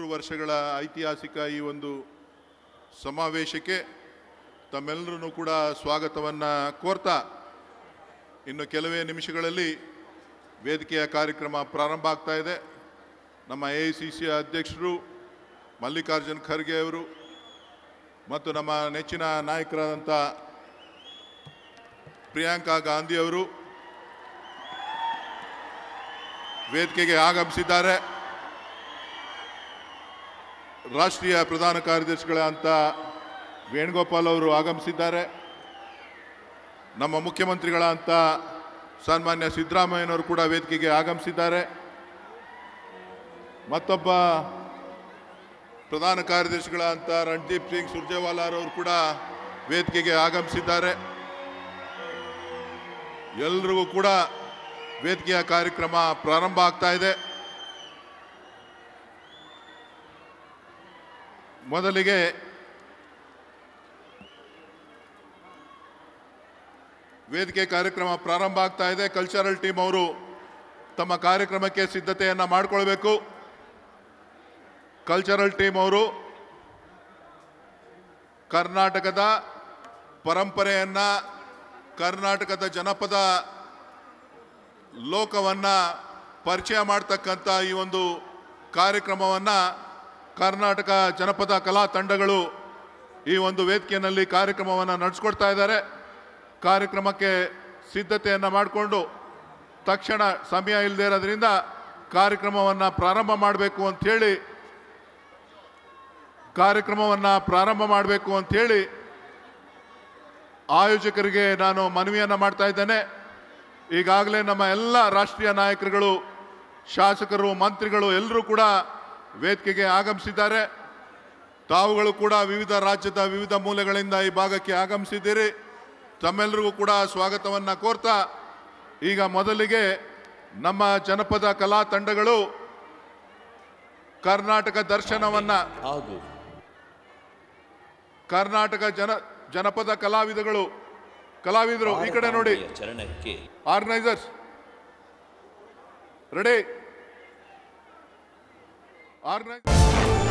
100 ವರ್ಷಗಳ ಐತಿಹಾಸಿಕ ಈ ಒಂದು ಸಮಾವೇಶಕ್ಕೆ ತಮ್ಮೆಲ್ಲರನ್ನು ಕೂಡ ಸ್ವಾಗತವನ್ನು ಕೋರ್ತಾ ಇನ್ನು ಕೆಲವೇ ನಿಮಿಷಗಳಲ್ಲಿ ವೇದಿಕೆಯ ಕಾರ್ಯಕ್ರಮ ಪ್ರಾರಂಭ ಆಗ್ತಾ ಇದೆ. ನಮ್ಮ AICC ಅಧ್ಯಕ್ಷರು ಮಲ್ಲಿಕಾರ್ಜುನ್ ಖರ್ಗೆ ಅವರು ಮತ್ತು ನಮ್ಮ ನೆಚ್ಚಿನ ನಾಯಕರಾದಂಥ ಪ್ರಿಯಾಂಕಾ ಗಾಂಧಿ ಅವರು ವೇದಿಕೆಗೆ ಆಗಮಿಸಿದ್ದಾರೆ. ರಾಷ್ಟ್ರೀಯ ಪ್ರಧಾನ ಕಾರ್ಯದರ್ಶಿಗಳಂತ ವೇಣುಗೋಪಾಲ್ ಅವರು ಆಗಮಿಸಿದ್ದಾರೆ. ನಮ್ಮ ಮುಖ್ಯಮಂತ್ರಿಗಳಂತ ಸನ್ಮಾನ್ಯ ಸಿದ್ದರಾಮಯ್ಯನವರು ಕೂಡ ವೇದಿಕೆಗೆ ಆಗಮಿಸಿದ್ದಾರೆ. ಮತ್ತೊಬ್ಬ ಪ್ರಧಾನ ಕಾರ್ಯದರ್ಶಿಗಳಂತ ರಣದೀಪ್ ಸಿಂಗ್ ಸುರ್ಜೇವಾಲಾ ಅವರು ಕೂಡ ವೇದಿಕೆಗೆ ಆಗಮಿಸಿದ್ದಾರೆ. ಎಲ್ಲರಿಗೂ ಕೂಡ ವೇದಿಕೆಯ ಕಾರ್ಯಕ್ರಮ ಪ್ರಾರಂಭ ಆಗ್ತಾ ಇದೆ. ಮೊದಲಿಗೆ ವೇದಿಕೆ ಕಾರ್ಯಕ್ರಮ ಪ್ರಾರಂಭ ಆಗ್ತಾ ಇದೆ. ಕಲ್ಚರಲ್ ಟೀಮ್ ಅವರು ತಮ್ಮ ಕಾರ್ಯಕ್ರಮಕ್ಕೆ ಸಿದ್ಧತೆಯನ್ನು ಮಾಡಿಕೊಳ್ಬೇಕು. ಕಲ್ಚರಲ್ ಟೀಮ್ ಅವರು ಕರ್ನಾಟಕದ ಪರಂಪರೆಯನ್ನು, ಕರ್ನಾಟಕದ ಜನಪದ ಲೋಕವನ್ನು ಪರಿಚಯ ಮಾಡ್ತಕ್ಕಂಥ ಈ ಒಂದು ಕಾರ್ಯಕ್ರಮವನ್ನು ಕರ್ನಾಟಕ ಜನಪದ ಕಲಾ ತಂಡಗಳು ಈ ಒಂದು ವೇದಿಕೆಯಲ್ಲಿ ಕಾರ್ಯಕ್ರಮವನ್ನು ನಡೆಸ್ಕೊಡ್ತಾ ಇದ್ದಾರೆ. ಕಾರ್ಯಕ್ರಮಕ್ಕೆ ಸಿದ್ಧತೆಯನ್ನು ಮಾಡಿಕೊಂಡು ತಕ್ಷಣ ಸಮಯ ಇಲ್ಲದೆ ಇರೋದ್ರಿಂದ ಕಾರ್ಯಕ್ರಮವನ್ನು ಪ್ರಾರಂಭ ಮಾಡಬೇಕು ಅಂಥೇಳಿ ಆಯೋಜಕರಿಗೆ ನಾನು ಮನವಿಯನ್ನು ಮಾಡ್ತಾ ಇದ್ದೇನೆ. ಈಗಾಗಲೇ ನಮ್ಮ ಎಲ್ಲ ರಾಷ್ಟ್ರೀಯ ನಾಯಕರುಗಳು, ಶಾಸಕರು, ಮಂತ್ರಿಗಳು ಎಲ್ಲರೂ ಕೂಡ ವೇದಿಕೆಗೆ ಆಗಮಿಸಿದ್ದಾರೆ. ತಾವುಗಳು ಕೂಡ ವಿವಿಧ ರಾಜ್ಯದ ವಿವಿಧ ಮೂಲೆಗಳಿಂದ ಈ ಭಾಗಕ್ಕೆ ಆಗಮಿಸಿದ್ದೀರಿ. ತಮ್ಮೆಲ್ಲರಿಗೂ ಕೂಡ ಸ್ವಾಗತವನ್ನು ಕೋರ್ತಾ ಈಗ ಮೊದಲಿಗೆ ನಮ್ಮ ಜನಪದ ಕಲಾ ತಂಡಗಳು ಕರ್ನಾಟಕ ದರ್ಶನವನ್ನು ಹಾಗೂ ಕರ್ನಾಟಕ ಜನಪದ ಕಲಾವಿದರು ಈ ಕಡೆ ನೋಡಿ, ಆರ್ಗನೈಸರ್ಸ್ ರೆಡಿ, ಆರ್ಗನೈಸರ್